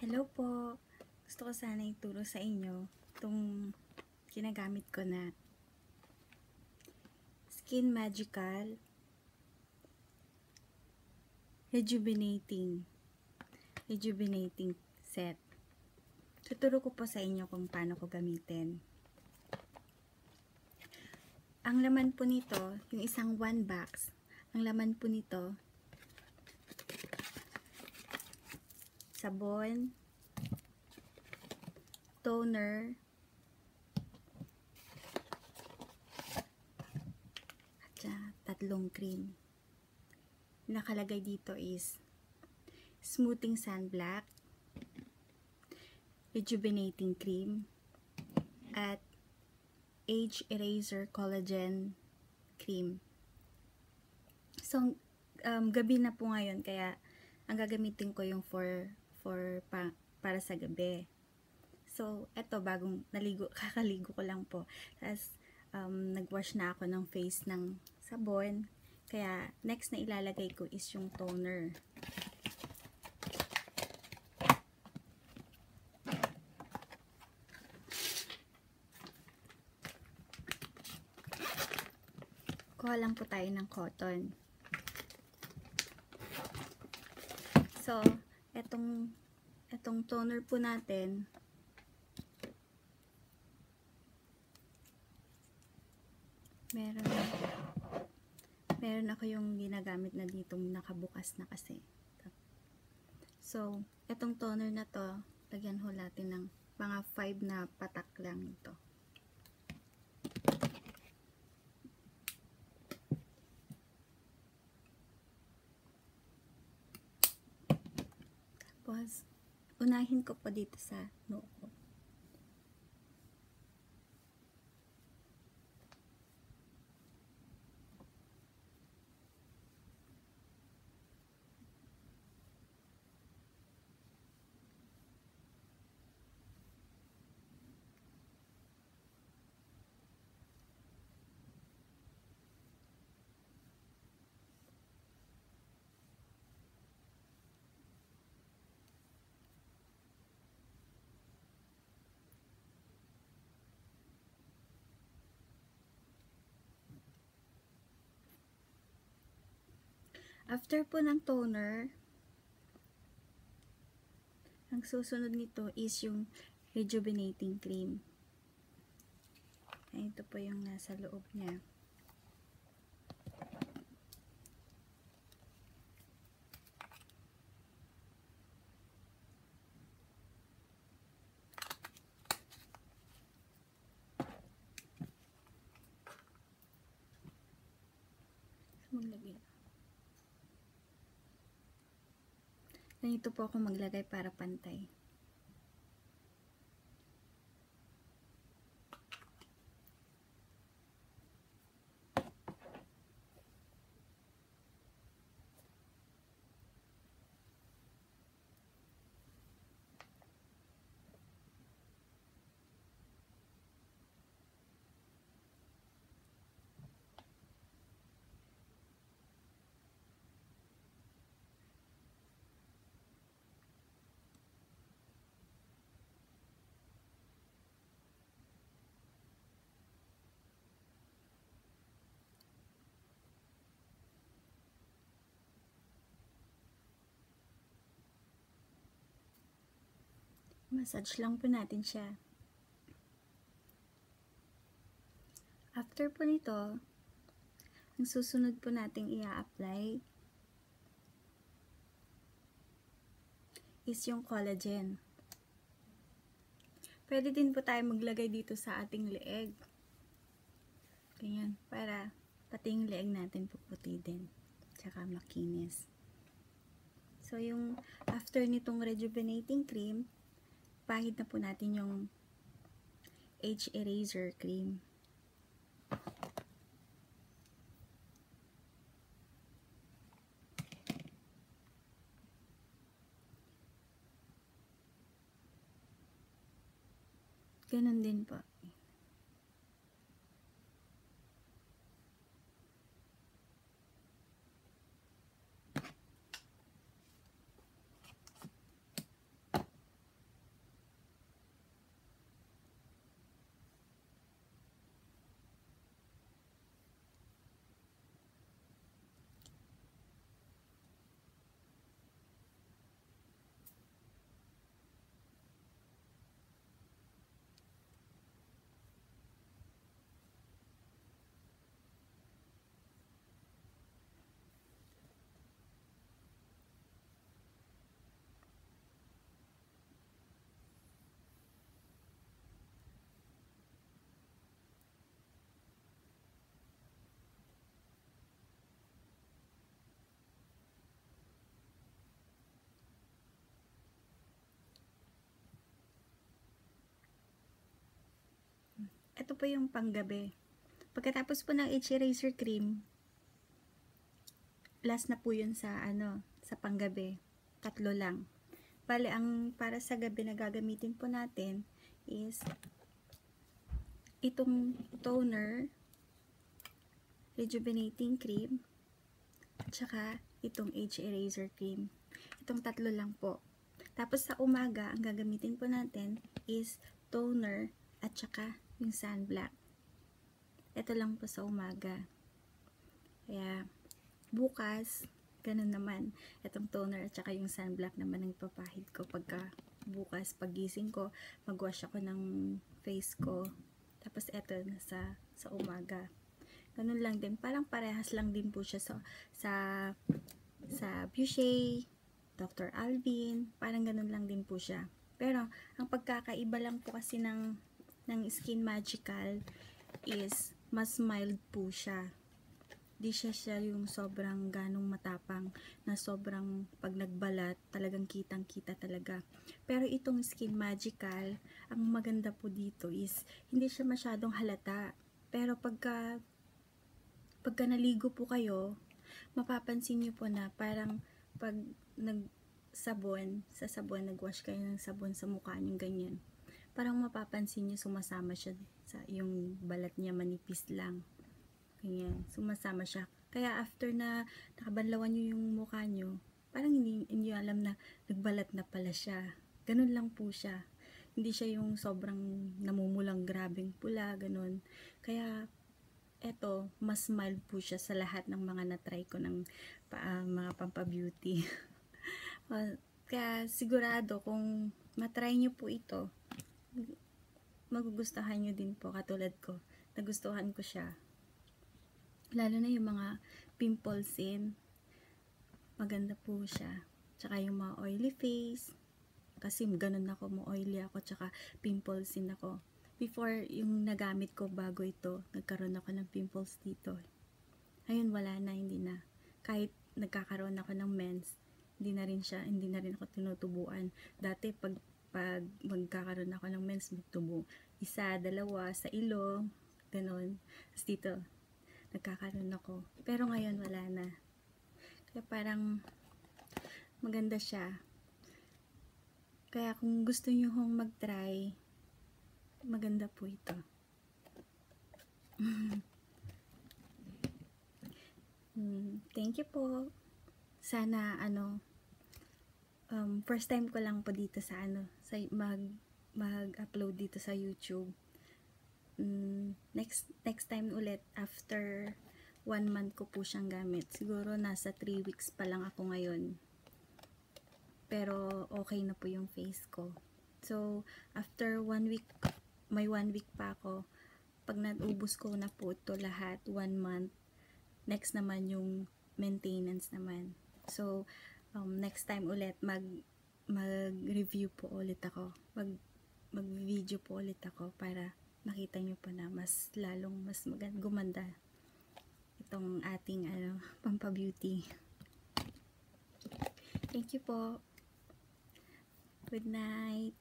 Hello po. Gusto ko sana ituro sa inyo itong ginagamit ko na Skin Magical Rejuvenating Set. Tuturo ko po sa inyo kung paano ko gamitin. Ang laman po nito, yung isang 1 box, ang laman po nito, sabon, toner, at 3 cream. Nakalagay dito is Smoothing Sunblock, Rejuvenating Cream, at Age Eraser Collagen Cream. So, gabi na po ngayon, kaya ang gagamitin ko yung para sa gabi. So, eto, bagong kakaligo ko lang po. Tapos, nagwash na ako ng face ng sabon. Kaya, next na ilalagay ko is yung toner. Kuha lang po tayo ng cotton. So, etong toner po natin, meron ako yung ginagamit na ditong nakabukas na kasi. So, etong toner na to, lagyan ho natin ng mga 5 na patak lang ito. Tapos, unahin ko pa dito sa noo ko. After po ng toner, ang susunod nito is yung rejuvenating cream. Ito po yung nasa loob niya. Maglagay. Ganito po ako maglagay para pantay. Massage lang po natin siya. After po nito, ang susunod po nating i-apply is yung collagen. Pwede din po tayo maglagay dito sa ating leeg. Ganyan, para pati yung leeg natin puputi din. Tsaka makinis. So, yung after nitong rejuvenating cream, pahid na po natin yung Age Eraser Cream. Ganon din po. ito po yung panggabi. Pagkatapos po ng Age Eraser Cream, last na po yun sa sa panggabi. 3 lang. Bale, ang para sa gabi na gagamitin po natin is itong toner, rejuvenating cream, at saka itong Age Eraser Cream. Itong 3 lang po. Tapos sa umaga, ang gagamitin po natin is toner at saka yung sunblock. Ito lang po sa umaga. Kaya bukas, ganun naman. Itong toner at saka yung sunblock naman ang ipapahid ko pagka bukas, pagising ko, magwash ako ng face ko. Tapos eto sa umaga. Ganun lang din. Parang parehas lang din po siya sa Boucher, Dr. Alvin. Parang ganun lang din po siya. Pero, ang pagkakaiba lang po kasi ng Skin Magical is mas mild po siya. Di siya yung sobrang ganong matapang na sobrang pag nagbalat talagang kitang-kita talaga. Pero itong Skin Magical, ang maganda po dito is hindi siya masyadong halata. Pero pagka naligo po kayo, mapapansin niyo po na parang pag sa sabon, nagwash kayo ng sabon sa mukha niyo ganyan. Parang mapapansin niyo sumasama siya sa yung balat niya manipis lang. Ganyan, sumasama siya. Kaya after na nakabanlawan nyo yung mukha nyo, parang hindi alam na nagbalat na pala siya. Ganun lang po siya. Hindi siya yung sobrang namumulang grabing pula, ganun. Kaya, eto, mas mild po siya sa lahat ng mga na-try ko ng mga pampabeauty. Kaya sigurado kung matry nyo po ito, magugustuhan nyo din po katulad ko. Nagustuhan ko siya. Lalo na yung mga pimples maganda po siya. Tsaka yung mga oily face, kasi ganun ako, oily ako, tsaka pimples ako. Before, yung nagamit ko bago ito, nagkaroon ako ng pimples dito. Ayun, wala na, hindi na. Kahit nagkakaroon ako ng mens, hindi na rin ako tinutubuan. Dati, pag magkakaroon ako ng mens, magtubo. 1, 2, sa ilong, ganun. Tapos dito, nagkakaroon ako. Pero ngayon wala na. Kaya parang maganda siya. Kaya kung gusto nyo hong mag-try, maganda po ito. Thank you po. Sana first time ko lang po dito sa mag-upload dito sa YouTube. Next time ulit after 1 month ko po siyang gamit. Siguro nasa 3 weeks pa lang ako ngayon. Pero okay na po yung face ko. So, after 1 week, may 1 week pa ako. Pag naubos ko na po ito lahat, 1 month, next naman yung maintenance naman. So, next time ulit, mag-review po ulit ako. Mag-video po ulit ako para makita nyo po na mas gumanda itong ating pampabeauty. Thank you po. Good night.